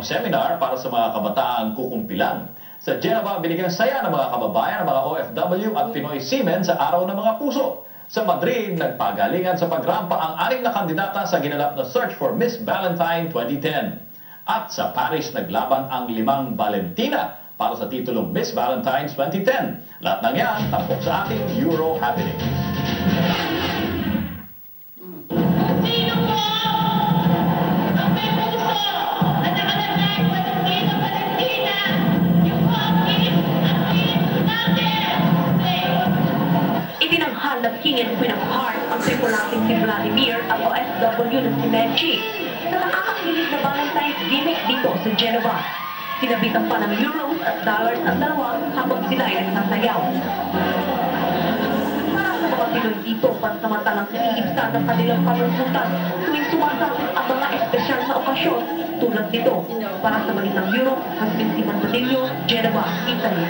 seminar para sa mga kabataang kukumpilan. Sa Geneva, binigyang saya ng mga kababayan ng mga OFW at Pinoy Seamen sa Araw ng Mga Puso. Sa Madrid, nagpagalingan sa pagrampa ang 6 na kandidata sa ginanap na Search for Miss Valentine 2010. At sa Paris, naglaban ang 5 Valentina para sa titulong Miss Valentine's 2010. Lahat ng yan, tampok sa ating Euro Happening. Itinanghal ng King and Queen of Hearts ang tripulating si Vladimir at OFW na si Medji sa nakakakilig na Valentine's gimmick dito sa Geneva. Sinabitan pa ng euros at dollars ang dalawa habang sila ay nagsasayaw. Para sa mga Pinoy dito, pansamantalang naiibsan ng kanilang panuntutan tuwing sumasapit ang mga espesyal na okasyon tulad nito. Para sa Balitang Europe, Hasbin Siman Badillo, Geneva, Italy.